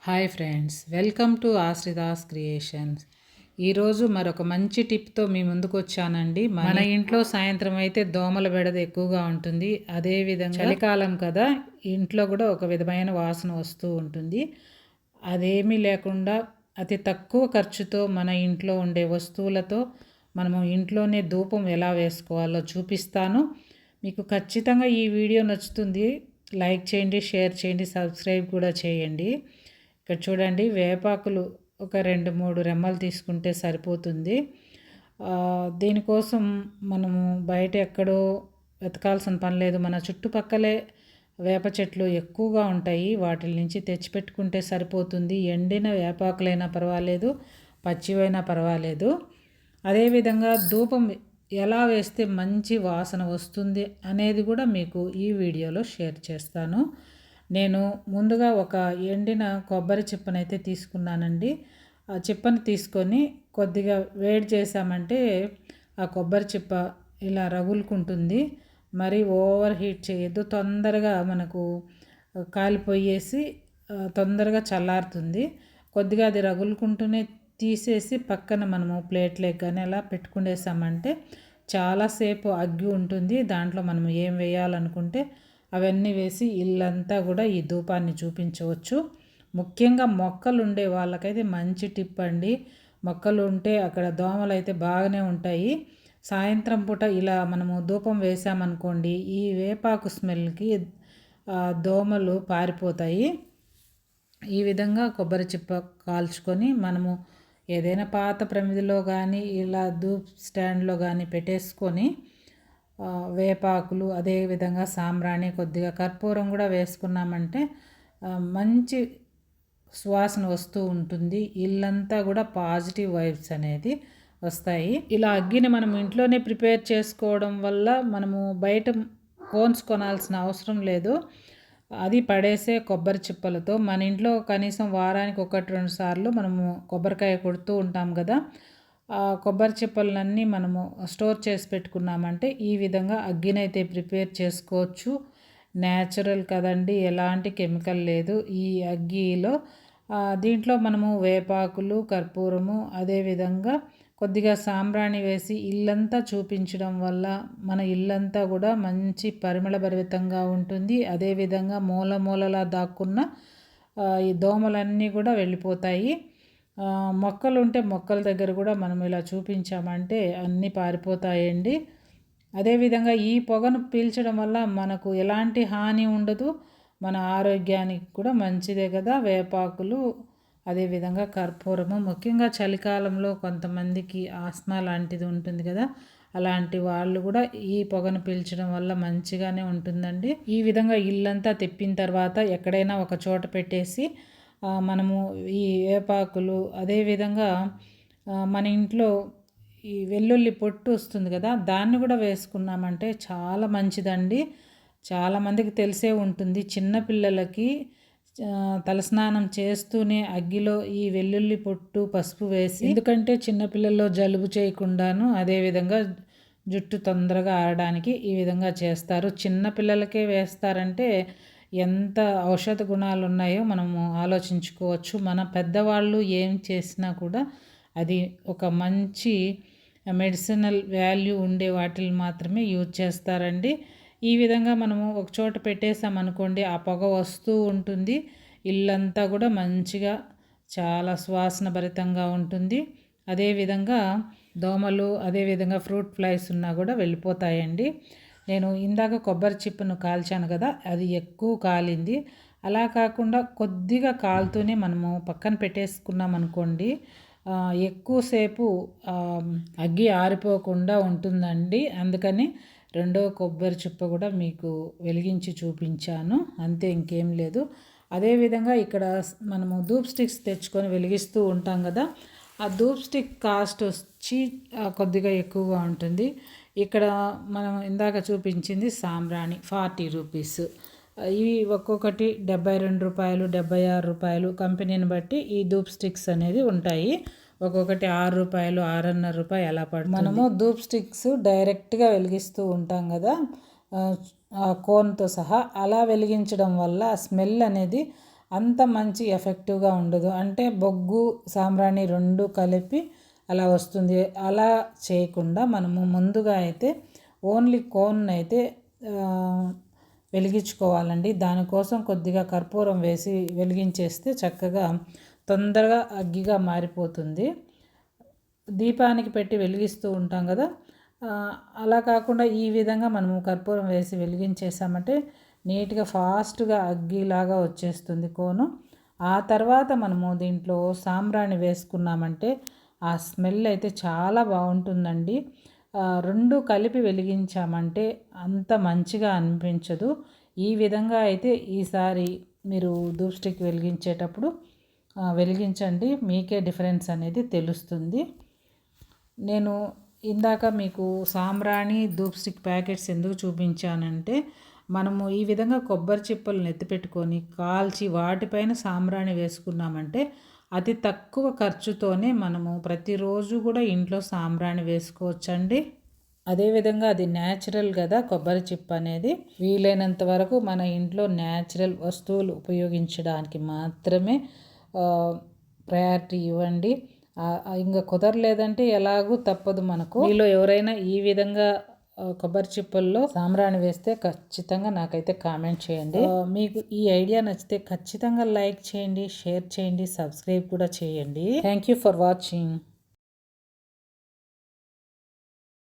Hi friends, welcome to Ashridas creations. ఈరోజు మరొక మంచి టిప్తో మీ ముందుకు వచ్చానండి. మన ఇంట్లో సాయంత్రం అయితే దోమల బెడద ఎక్కువగా ఉంటుంది. అదేవిధంగా చలికాలం కదా, ఇంట్లో కూడా ఒక విధమైన వాసన వస్తూ ఉంటుంది. అదేమీ లేకుండా అతి తక్కువ ఖర్చుతో మన ఇంట్లో ఉండే వస్తువులతో మనము ఇంట్లోనే ధూపం ఎలా వేసుకోవాలో చూపిస్తాను. మీకు ఖచ్చితంగా ఈ వీడియో నచ్చుతుంది. లైక్ చేయండి, షేర్ చేయండి, సబ్స్క్రైబ్ కూడా చేయండి. ఇక్కడ చూడండి, వేపాకులు ఒక 2-3 రెమ్మలు తీసుకుంటే సరిపోతుంది. దీనికోసం మనము బయట ఎక్కడో వెతకాల్సిన పని లేదు. మన చుట్టుపక్కలే వేప చెట్లు ఎక్కువగా ఉంటాయి. వాటి నుంచి తెచ్చిపెట్టుకుంటే సరిపోతుంది. ఎండిన వేపాకులైనా పర్వాలేదు, పచ్చివైనా పర్వాలేదు. అదేవిధంగా ధూపం ఎలా వేస్తే మంచి వాసన వస్తుంది అనేది కూడా మీకు ఈ వీడియోలో షేర్ చేస్తాను. నేను ముందుగా ఒక ఎండిన కొబ్బరి చిప్పనైతే తీసుకున్నానండి. ఆ చిప్పని తీసుకొని కొద్దిగా వేడి చేసామంటే ఆ కొబ్బరి చిప్ప ఇలా రగులుకుంటుంది. మరి ఓవర్ హీట్ చేయొద్దు. తొందరగా మనకు కాలిపోయేసి తొందరగా చల్లారుతుంది. కొద్దిగా అది రగులుకుంటూనే తీసేసి పక్కన మనము ప్లేట్లోకి కానీ అలా పెట్టుకునేసామంటే చాలాసేపు అగ్గి ఉంటుంది. దాంట్లో మనం ఏం వేయాలనుకుంటే అవన్నీ వేసి ఇల్లంతా కూడా ఈ ధూపాన్ని చూపించవచ్చు. ముఖ్యంగా మొక్కలు ఉండే వాళ్ళకైతే మంచి టిప్ అండి. మొక్కలు ఉంటే అక్కడ దోమలు అయితే బాగానే ఉంటాయి. సాయంత్రం పూట ఇలా మనము ధూపం వేసామనుకోండి, ఈ వేపాకు స్మెల్కి దోమలు పారిపోతాయి. ఈ విధంగా కొబ్బరి చిప్ప కాల్చుకొని మనము ఏదైనా పాత ప్రమిదిలో కానీ ఇలా ధూప్ స్టాండ్లో కానీ పెట్టేసుకొని వేపాకులు, అదేవిధంగా సాంబ్రాణి, కొద్దిగా కర్పూరం కూడా వేసుకున్నామంటే మంచి సువాసన వస్తూ ఉంటుంది. ఇల్లంతా కూడా పాజిటివ్ వైబ్స్ అనేది వస్తాయి. ఇలా అగ్గిని మనం ఇంట్లోనే ప్రిపేర్ చేసుకోవడం వల్ల మనము బయట కోన్స్ కొనాల్సిన అవసరం లేదు. అది పడేసే కొబ్బరి చిప్పలతో మన ఇంట్లో కనీసం వారానికి 1-2 సార్లు మనము కొబ్బరికాయ కొడుతూ ఉంటాం కదా. కొబ్బరి చిప్పలన్నీ మనము స్టోర్ చేసి పెట్టుకున్నామంటే ఈ విధంగా అగ్గినైతే ప్రిపేర్ చేసుకోవచ్చు. న్యాచురల్ కదండి, ఎలాంటి కెమికల్ లేదు ఈ అగ్గిలో. దీంట్లో మనము వేపాకులు, కర్పూరము, అదేవిధంగా కొద్దిగా సాంబ్రాణి వేసి ఇల్లంతా చూపించడం వల్ల మన ఇల్లంతా కూడా మంచి పరిమళభరితంగా ఉంటుంది. అదేవిధంగా మూలలా దాక్కున్న ఈ దోమలన్నీ కూడా వెళ్ళిపోతాయి. మొక్కలు ఉంటే మొక్కల దగ్గర కూడా మనం ఇలా చూపించామంటే అన్నీ పారిపోతాయండి. అదేవిధంగా ఈ పొగను పీల్చడం వల్ల మనకు ఎలాంటి హాని ఉండదు. మన ఆరోగ్యానికి కూడా మంచిదే కదా వేపాకులు, అదేవిధంగా కర్పూరము. ముఖ్యంగా చలికాలంలో కొంతమందికి ఆస్మా లాంటిది ఉంటుంది కదా, అలాంటి వాళ్ళు కూడా ఈ పొగను పీల్చడం వల్ల మంచిగానే ఉంటుందండి. ఈ విధంగా ఇల్లంతా తిప్పిన తర్వాత ఎక్కడైనా ఒక చోట పెట్టేసి మనము ఈ వేపాకులు, అదేవిధంగా మన ఇంట్లో ఈ వెల్లుల్లి పొట్టు వస్తుంది కదా, దాన్ని కూడా వేసుకున్నామంటే చాలా మంచిదండి. చాలామందికి తెలిసే ఉంటుంది. చిన్నపిల్లలకి తలస్నానం చేస్తూనే అగ్గిలో ఈ వెల్లుల్లి పొట్టు, పసుపు వేసి, ఎందుకంటే చిన్నపిల్లల్లో జలుబు చేయకుండాను, అదేవిధంగా జుట్టు తొందరగా ఆరడానికి ఈ విధంగా చేస్తారు. చిన్నపిల్లలకే వేస్తారంటే ఎంత ఔషధ గుణాలు ఉన్నాయో మనము ఆలోచించుకోవచ్చు. మన పెద్దవాళ్ళు ఏం చేసినా కూడా అది ఒక మంచి మెడిసినల్ వాల్యూ ఉండే వాటిని మాత్రమే యూజ్ చేస్తారండి. ఈ విధంగా మనము ఒక చోట పెట్టేసామనుకోండి, ఆ పొగ వస్తూ ఉంటుంది. ఇల్లంతా కూడా మంచిగా చాలా సువాసన భరితంగా ఉంటుంది. అదేవిధంగా దోమలు, అదేవిధంగా ఫ్రూట్ ఫ్లైస్ ఉన్నా కూడా వెళ్ళిపోతాయండి. నేను ఇందాక కొబ్బరి చిప్పను కాల్చాను కదా, అది ఎక్కువ కాలింది. అలా కాకుండా కొద్దిగా కాలుతూనే మనము పక్కన పెట్టేసుకున్నాం అనుకోండి, ఎక్కువసేపు అగ్గి ఆరిపోకుండా ఉంటుందండి. అందుకని రెండో కొబ్బరి చిప్ప కూడా మీకు వెలిగించి చూపించాను, అంతే, ఇంకేం లేదు. అదేవిధంగా ఇక్కడ మనము ధూప్ స్టిక్స్ తెచ్చుకొని వెలిగిస్తూ ఉంటాం కదా, ఆ ధూప్ స్టిక్ కాస్ట్ వచ్చి కొద్దిగా ఎక్కువగా ఉంటుంది. ఇక్కడ మనం ఇందాక చూపించింది సాంబ్రాణి 40 రూపీస్. ఇవి ఒక్కొక్కటి 72 రూపాయలు, 76 రూపాయలు, కంపెనీని బట్టి ఈ ధూప్ స్టిక్స్ అనేది ఉంటాయి. ఒక్కొక్కటి 6 రూపాయలు, 6.5 రూపాయలు అలా పడుతుంది. మనము ధూప్ స్టిక్స్ డైరెక్ట్గా వెలిగిస్తూ ఉంటాం కదా, కోన్తో సహా. అలా వెలిగించడం వల్ల ఆ స్మెల్ అనేది అంత మంచి ఎఫెక్టివ్గా ఉండదు. అంటే బొగ్గు సాంబ్రాణి రెండు కలిపి అలా వస్తుంది. అలా చేయకుండా మనము ముందుగా అయితే ఓన్లీ కోన్ అయితే వెలిగించుకోవాలండి. దానికోసం కొద్దిగా కర్పూరం వేసి వెలిగించేస్తే చక్కగా తొందరగా అగ్గిగా మారిపోతుంది. దీపానికి పెట్టి వెలిగిస్తూ ఉంటాం కదా, అలా కాకుండా ఈ విధంగా మనము కర్పూరం వేసి వెలిగించేసామంటే నీట్గా ఫాస్ట్గా అగ్గిలాగా వచ్చేస్తుంది కోను. ఆ తర్వాత మనము దీంట్లో సాంబ్రాణి వేసుకున్నామంటే ఆ స్మెల్ అయితే చాలా బాగుంటుందండి. రెండు కలిపి వెలిగించామంటే అంత మంచిగా అనిపించదు. ఈ విధంగా అయితే ఈసారి మీరు ధూప్ స్టిక్ వెలిగించేటప్పుడు వెలిగించండి, మీకే డిఫరెన్స్ అనేది తెలుస్తుంది. నేను ఇందాక మీకు సాంబ్రాణి ధూప్ స్టిక్ ప్యాకెట్స్ ఎందుకు చూపించానంటే, మనము ఈ విధంగా కొబ్బరి చిప్పలను ఎత్తిపెట్టుకొని కాల్చి వాటిపైన సాంబ్రాణి వేసుకున్నామంటే అతి తక్కువ ఖర్చుతోనే మనము ప్రతిరోజు కూడా ఇంట్లో సాంబ్రాణి వేసుకోవచ్చండి. అదేవిధంగా అది న్యాచురల్ కదా కొబ్బరి చిప్ప అనేది. వీలైనంత వరకు మన ఇంట్లో న్యాచురల్ వస్తువులు ఉపయోగించడానికి మాత్రమే ప్రయారిటీ ఇవ్వండి. ఇంకా కుదరలేదంటే ఎలాగూ తప్పదు మనకు. మీలో ఎవరైనా ఈ విధంగా కొబ్బరి చిప్పల్లో సాంబ్రాణి వేస్తే ఖచ్చితంగా నాకైతే కామెంట్ చేయండి. మీకు ఈ ఐడియా నచ్చితే ఖచ్చితంగా లైక్ చేయండి, షేర్ చేయండి, సబ్స్క్రైబ్ కూడా చేయండి. Thank you for watching.